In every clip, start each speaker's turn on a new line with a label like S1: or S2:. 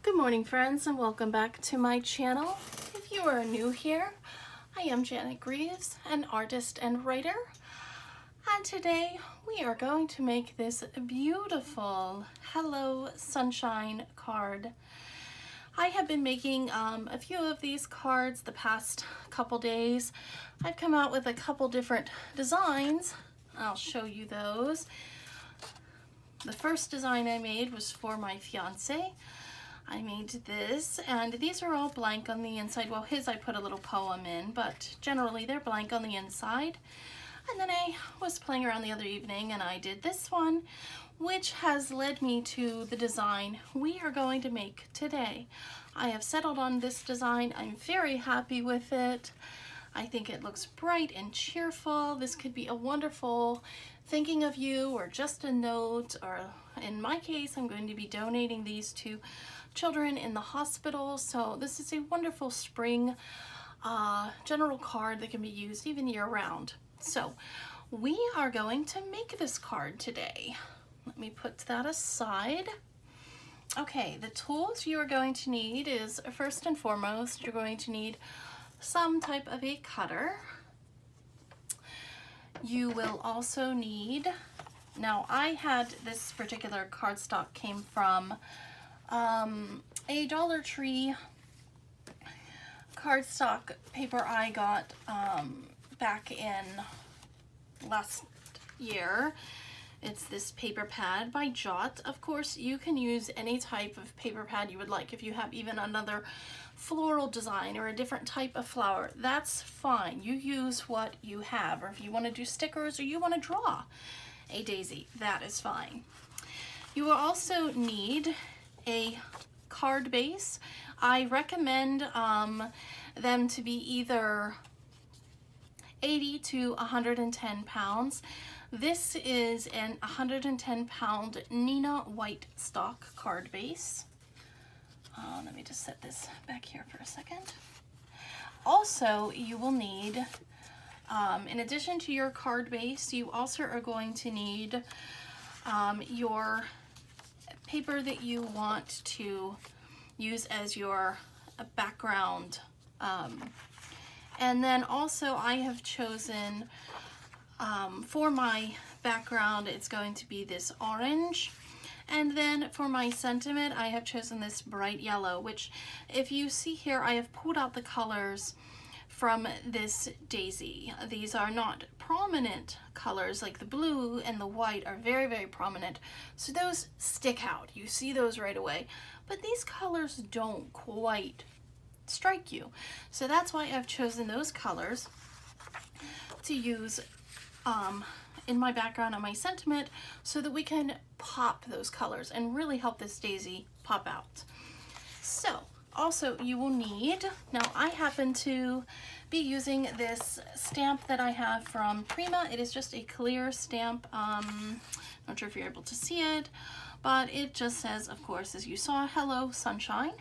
S1: Good morning, friends, and welcome back to my channel. If you are new here, I am Janet Greaves, an artist and writer, and today we are going to make this beautiful Hello Sunshine card. I have been making a few of these cards the past couple days. I've come out with a couple different designs. I'll show you those. The first design I made was for my fiance. I made this, and these are all blank on the inside. Well, his I put a little poem in, but generally they're blank on the inside. And then I was playing around the other evening and I did this one, which has led me to the design we are going to make today. I have settled on this design. I'm very happy with it. I think it looks bright and cheerful. This could be a wonderful thinking of you or just a note, or in my case, I'm going to be donating these to children in the hospital. So this is a wonderful spring general card that can be used even year-round. So we are going to make this card today. Let me put that aside. Okay, the tools you are going to need is, first and foremost, you're going to need some type of a cutter. You will also need, now I had this particular cardstock came from a Dollar Tree cardstock paper I got back in last year. It's this paper pad by Jot. Of course, you can use any type of paper pad you would like. If you have even another floral design or a different type of flower, that's fine. You use what you have. Or if you want to do stickers or you want to draw a daisy, that is fine. You will also need a card base. I recommend them to be either 80 to 110 pounds. This is an 110-pound Nina White stock card base. Let me just set this back here for a second. Also, you will need, in addition to your card base, you also are going to need your paper that you want to use as your background. And then also I have chosen, for my background, it's going to be this orange. And then for my sentiment, I have chosen this bright yellow, which if you see here, I have pulled out the colors from this daisy. These are not prominent colors, like the blue and the white are very, very prominent. So those stick out. You see those right away. But these colors don't quite strike you. So that's why I've chosen those colors to use in my background and my sentiment, so that we can pop those colors and really help this daisy pop out. So also you will need, now I happen to be using this stamp that I have from Prima. It is just a clear stamp. Not sure if you're able to see it, but it just says, of course, as you saw, Hello Sunshine.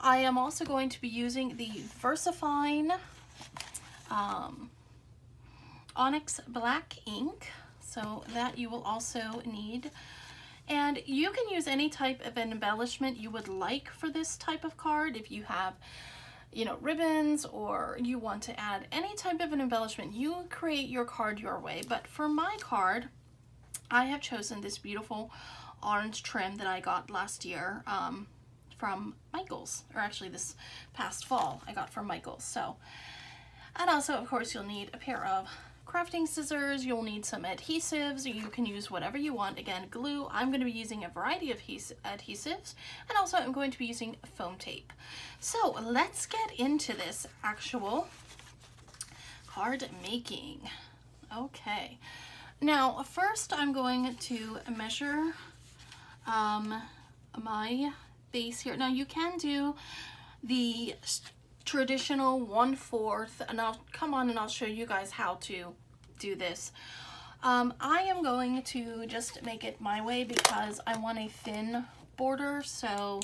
S1: I am also going to be using the VersaFine Onyx Black ink, so that you will also need. And you can use any type of an embellishment you would like for this type of card. If you have, you know, ribbons, or you want to add any type of an embellishment, you create your card your way. But for my card, I have chosen this beautiful orange trim that I got last year from Michael's, or actually this past fall I got from Michael's. So, and also of course you'll need a pair of crafting scissors, you'll need some adhesives, you can use whatever you want. Again, glue, I'm going to be using a variety of adhesives, and also I'm going to be using foam tape. So let's get into this actual card making. Okay, now first I'm going to measure my base here. Now you can do the traditional 1/4, and I'll come on and I'll show you guys how to do this. I am going to just make it my way because I want a thin border, so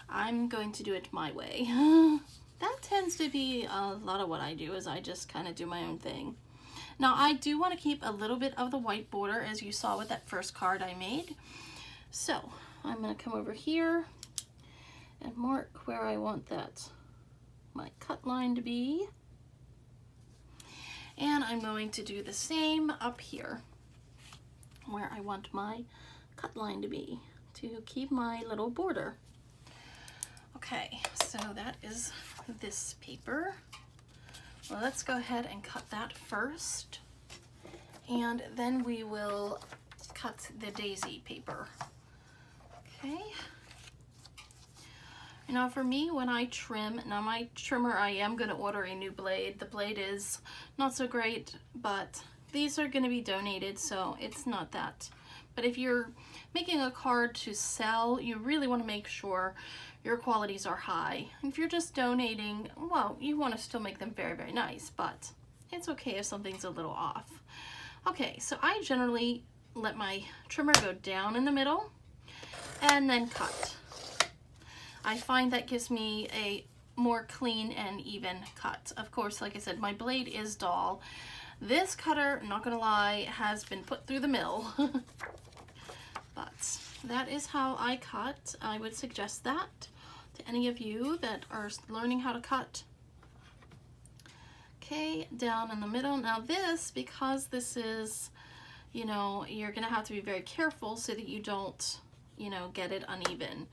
S1: I'm going to do it my way. That tends to be a lot of what I do, is I just kind of do my own thing. Now I do want to keep a little bit of the white border, as you saw with that first card I made. So I'm going to come over here and mark where I want that, my cut line to be. And I'm going to do the same up here where I want my cut line to be to keep my little border. Okay, so that is this paper. Well, let's go ahead and cut that first, and then we will cut the daisy paper. Okay. Now for me, when I trim, now my trimmer, I am going to order a new blade. The blade is not so great, but these are going to be donated, so it's not that. But if you're making a card to sell, you really want to make sure your qualities are high. If you're just donating, well, you want to still make them very, very nice, but it's okay if something's a little off. Okay, so I generally let my trimmer go down in the middle and then cut. I find that gives me a more clean and even cut. Of course, like I said, my blade is dull. This cutter, not gonna lie, has been put through the mill. But that is how I cut. I would suggest that to any of you that are learning how to cut. Okay, down in the middle. Now this, because this is, you know, you're gonna have to be very careful so that you don't, you know, get it uneven.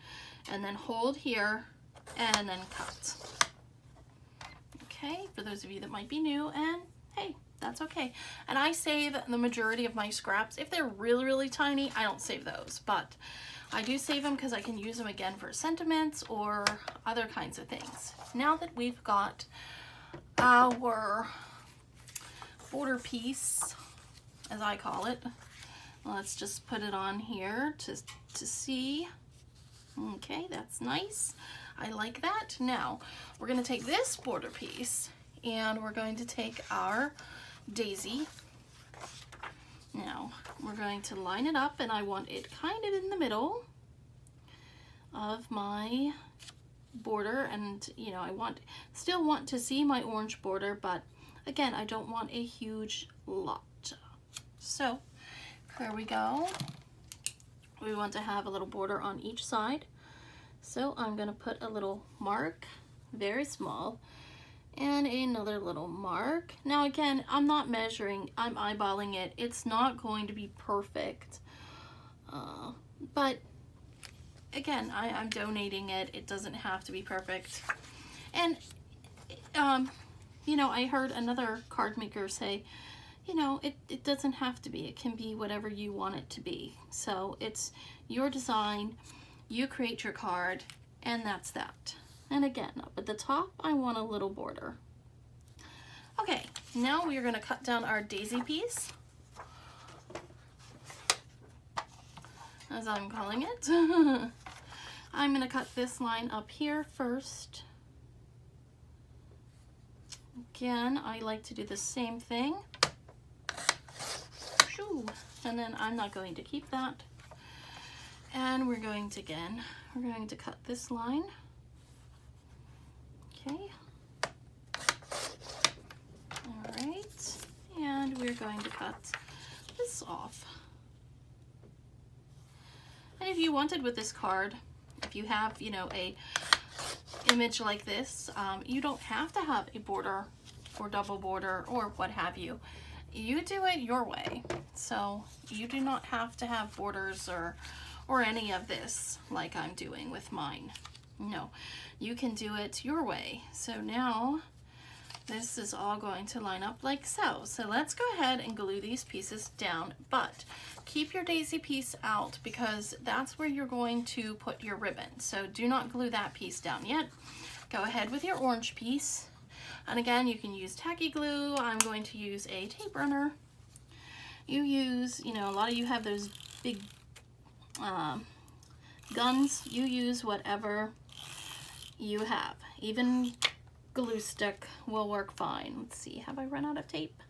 S1: And then hold here and then cut. Okay, for those of you that might be new, and hey, that's okay. And I save the majority of my scraps. If they're really, really tiny, I don't save those, but I do save them because I can use them again for sentiments or other kinds of things. Now that we've got our border piece, as I call it, let's just put it on here to see. Okay, that's nice. I like that. Now, we're going to take this border piece and we're going to take our daisy. Now, we're going to line it up, and I want it kind of in the middle of my border, and you know, I still want to see my orange border, but again, I don't want a huge lot. So, here we go. We want to have a little border on each side. So I'm going to put a little mark, very small, and another little mark. Now again, I'm not measuring, I'm eyeballing it. It's not going to be perfect, but again, I'm donating it. It doesn't have to be perfect. And, you know, I heard another card maker say, you know, it doesn't have to be. It can be whatever you want it to be. So it's your design, you create your card, and that's that. And again, up at the top, I want a little border. Okay, now we are going to cut down our daisy piece, as I'm calling it. I'm going to cut this line up here first. Again, I like to do the same thing. And then I'm not going to keep that. And we're going to, again, we're going to cut this line. Okay. All right. And we're going to cut this off. And if you wanted with this card, if you have, you know, a image like this, you don't have to have a border or double border or what have you. You do it your way. So you do not have to have borders or any of this like I'm doing with mine. No, you can do it your way. So now this is all going to line up like so. So let's go ahead and glue these pieces down, but keep your daisy piece out because that's where you're going to put your ribbon. So do not glue that piece down yet. Go ahead with your orange piece. And again, you can use tacky glue. I'm going to use a tape runner. You use, you know, a lot of you have those big guns. You use whatever you have. Even glue stick will work fine. Let's see, have I run out of tape?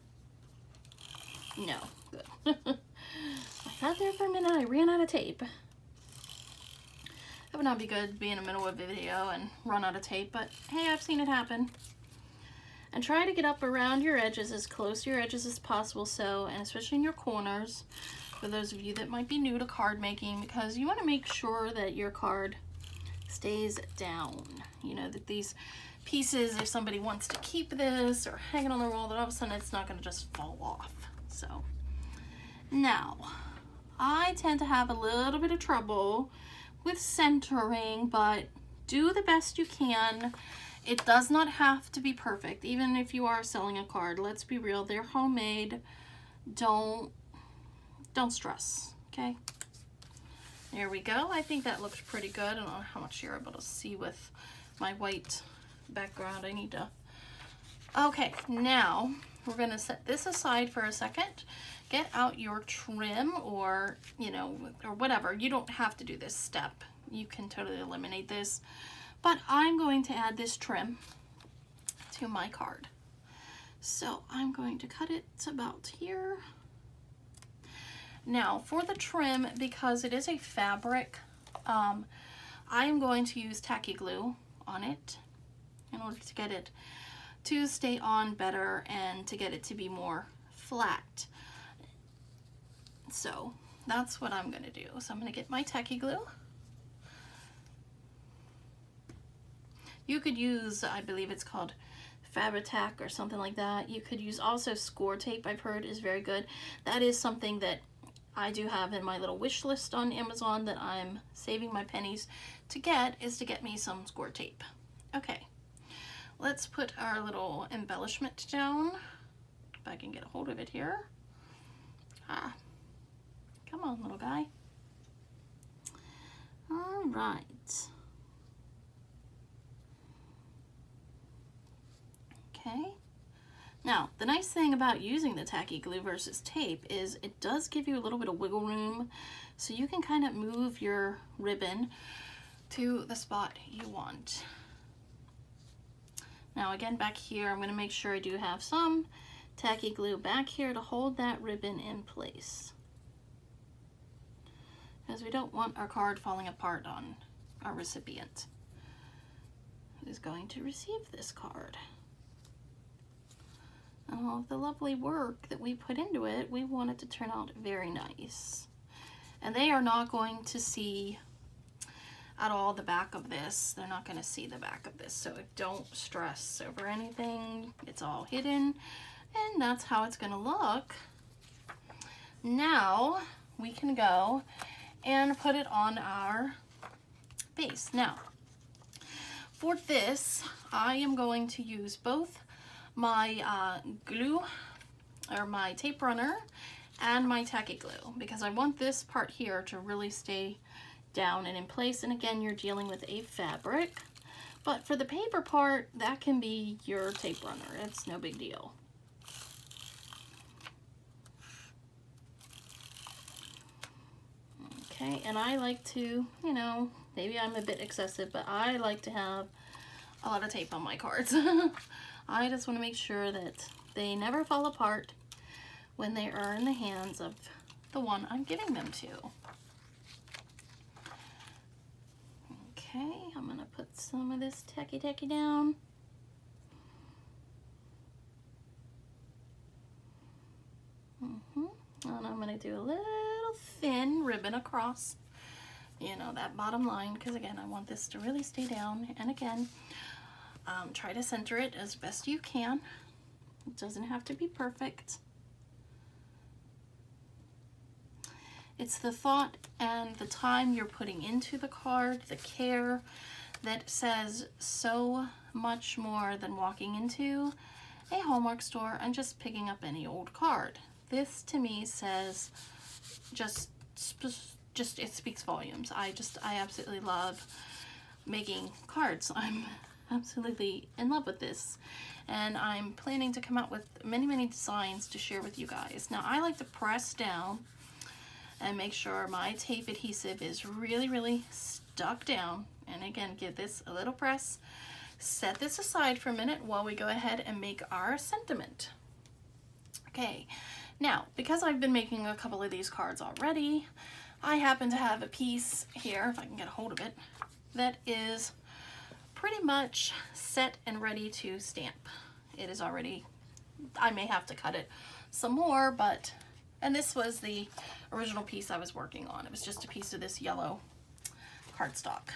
S1: No, good. I thought there for a minute I ran out of tape. That would not be good to be in the middle of a video and run out of tape, but hey, I've seen it happen. And try to get up around your edges, as close to your edges as possible, so, and especially in your corners, for those of you that might be new to card making, because you want to make sure that your card stays down. You know, that these pieces, if somebody wants to keep this or hang it on the wall, that all of a sudden it's not going to just fall off. So now I tend to have a little bit of trouble with centering, but do the best you can. It does not have to be perfect, even if you are selling a card. Let's be real, they're homemade. Don't stress, okay? There we go. I think that looks pretty good. I don't know how much you're able to see with my white background. I need to... Okay, now we're gonna set this aside for a second. Get out your trim, or, you know, or whatever. You don't have to do this step. You can totally eliminate this. But I'm going to add this trim to my card. So I'm going to cut it about here. Now for the trim, because it is a fabric, I am going to use tacky glue on it in order to get it to stay on better and to get it to be more flat. So that's what I'm going to do. So I'm going to get my tacky glue. You could use, I believe it's called Fabri-Tac or something like that. You could use also score tape, I've heard is very good. That is something that I do have in my little wish list on Amazon that I'm saving my pennies to get, is to get me some score tape. Okay, let's put our little embellishment down. If I can get a hold of it here. Ah, come on, little guy. All right. Okay, now the nice thing about using the tacky glue versus tape is it does give you a little bit of wiggle room, so you can kind of move your ribbon to the spot you want. Now again, back here, I'm going to make sure I do have some tacky glue back here to hold that ribbon in place, because we don't want our card falling apart on our recipient who's going to receive this card. All of the lovely work that we put into it, we want it to turn out very nice. And they are not going to see at all the back of this. They're not going to see the back of this, so don't stress over anything. It's all hidden, and that's how it's going to look. Now we can go and put it on our base. Now for this, I am going to use both my glue, or my tape runner, and my tacky glue, because I want this part here to really stay down and in place. And again, you're dealing with a fabric, but for the paper part, that can be your tape runner. It's no big deal. Okay, and I like to, you know, maybe I'm a bit excessive, but I like to have a lot of tape on my cards. I just want to make sure that they never fall apart when they are in the hands of the one I'm giving them to. Okay, I'm going to put some of this tacky down. And I'm going to do a little thin ribbon across, you know, that bottom line, because again, I want this to really stay down. And again, try to center it as best you can. It doesn't have to be perfect. It's the thought and the time you're putting into the card, the care, that says so much more than walking into a Hallmark store and just picking up any old card. This to me says just it speaks volumes. I absolutely love making cards. I'm absolutely in love with this, and I'm planning to come out with many designs to share with you guys. Now I like to press down and make sure my tape adhesive is really stuck down, and again, give this a little press. Set this aside for a minute while we go ahead and make our sentiment. Okay, now because I've been making a couple of these cards already, I happen to have a piece here, if I can get a hold of it, that is pretty much set and ready to stamp. It is already, I may have to cut it some more, but, and this was the original piece I was working on. It was just a piece of this yellow cardstock.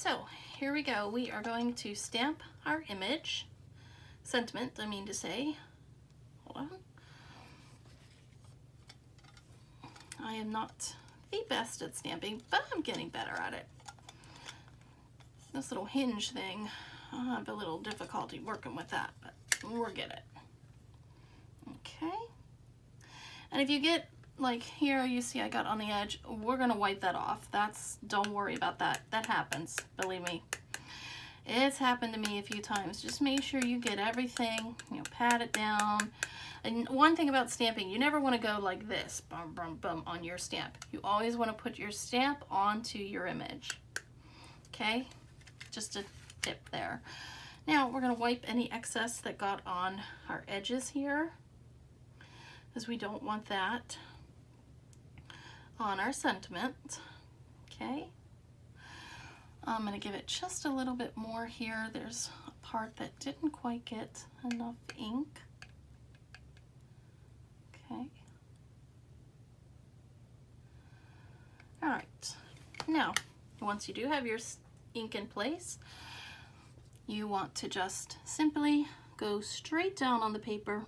S1: So here we go. We are going to stamp our image, sentiment, I mean to say. Hold on. I am not the best at stamping, but I'm getting better at it. This little hinge thing, I have a little difficulty working with that, but we'll get it. Okay. And if you get, like here, you see I got on the edge, we're gonna wipe that off. Don't worry about that. That happens, believe me. It's happened to me a few times. Just make sure you get everything, pat it down. And one thing about stamping, you never want to go like this, bum, bum, bum, on your stamp. You always want to put your stamp onto your image. Okay? Just a tip there. Now, we're going to wipe any excess that got on our edges here, because we don't want that on our sentiment. Okay? I'm going to give it just a little bit more here. There's a part that didn't quite get enough ink. Okay. All right. Now, once you do have your ink in place, you want to just simply go straight down on the paper,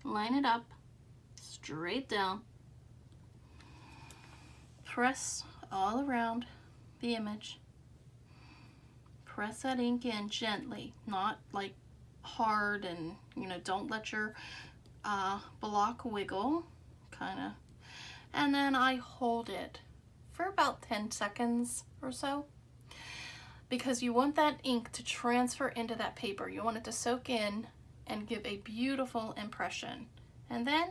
S1: line it up, straight down, press all around the image, press that ink in gently, not like hard, and don't let your block wiggle, kind of. And then I hold it for about 10 seconds or so, because you want that ink to transfer into that paper. You want it to soak in and give a beautiful impression. And then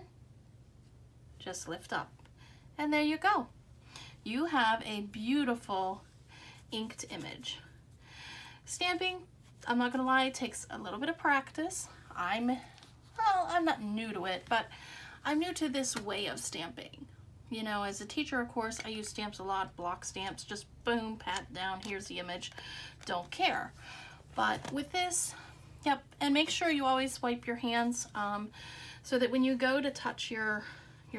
S1: just lift up. And there you go. You have a beautiful inked image. Stamping, I'm not gonna lie, takes a little bit of practice. I'm not new to it, but I'm new to this way of stamping. As a teacher, of course, I use stamps a lot, block stamps, just boom, pat down, here's the image, don't care. But with this, yep, and make sure you always wipe your hands so that when you go to touch your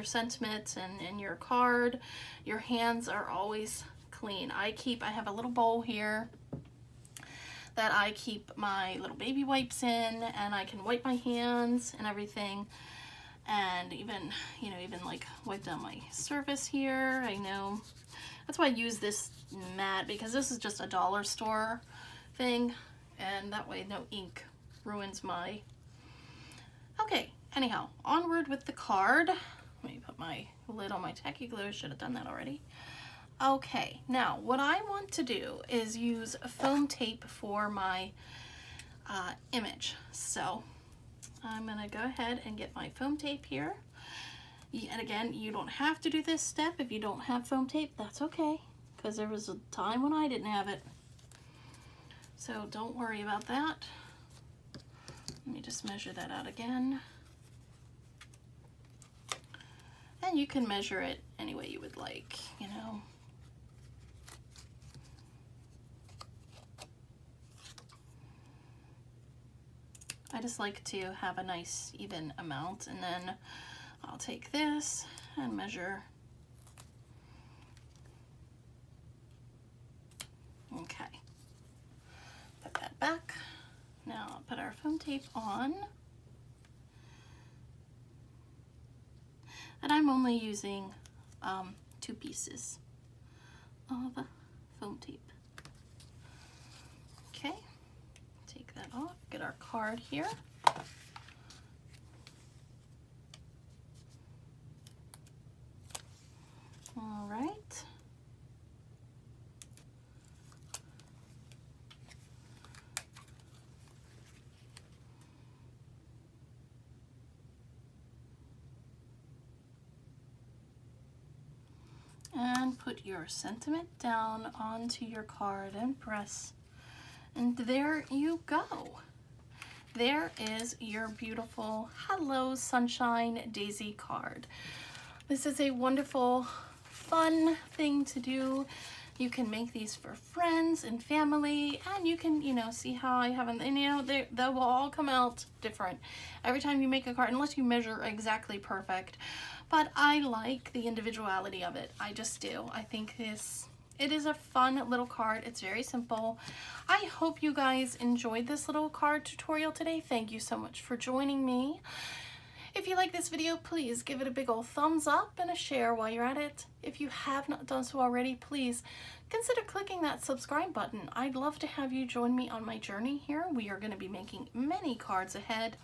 S1: sentiment and your card, your hands are always clean. I have a little bowl here that I keep my little baby wipes in, and I can wipe my hands and everything, and even like wipe down my surface here. I know that's why I use this mat, because this is just a dollar store thing, and that way no ink ruins my... Okay, anyhow, onward with the card. Let me put my lid on my tacky glue. Should have done that already. Okay, now what I want to do is use foam tape for my image. So I'm gonna go ahead and get my foam tape here. And again, you don't have to do this step if you don't have foam tape. That's okay, because there was a time when I didn't have it. So don't worry about that. Let me just measure that out again. And you can measure it any way you would like, I just like to have a nice even amount, and then I'll take this and measure. Okay, put that back. Now I'll put our foam tape on. And I'm only using 2 pieces of foam tape. Okay, take that off, get our card here. All right. And put your sentiment down onto your card and press. And there you go. There is your beautiful Hello Sunshine Daisy card. This is a wonderful, fun thing to do. You can make these for friends and family, and you can, see how I haven't, and they will all come out different every time you make a card, unless you measure exactly perfect. But I like the individuality of it. I just do. I think this It is a fun little card. It's very simple. I hope you guys enjoyed this little card tutorial today. Thank you so much for joining me. If you like this video, please give it a big old thumbs up and a share while you're at it. If you have not done so already, please consider clicking that subscribe button. I'd love to have you join me on my journey here. We are going to be making many cards ahead.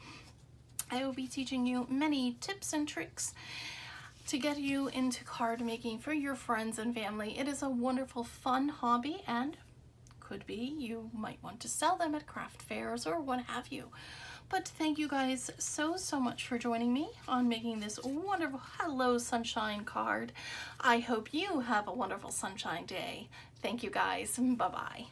S1: I will be teaching you many tips and tricks to get you into card making for your friends and family. It is a wonderful, fun hobby, and could be you might want to sell them at craft fairs or what have you. But thank you guys so much for joining me on making this wonderful Hello Sunshine card. I hope you have a wonderful sunshine day. Thank you guys. Bye-bye.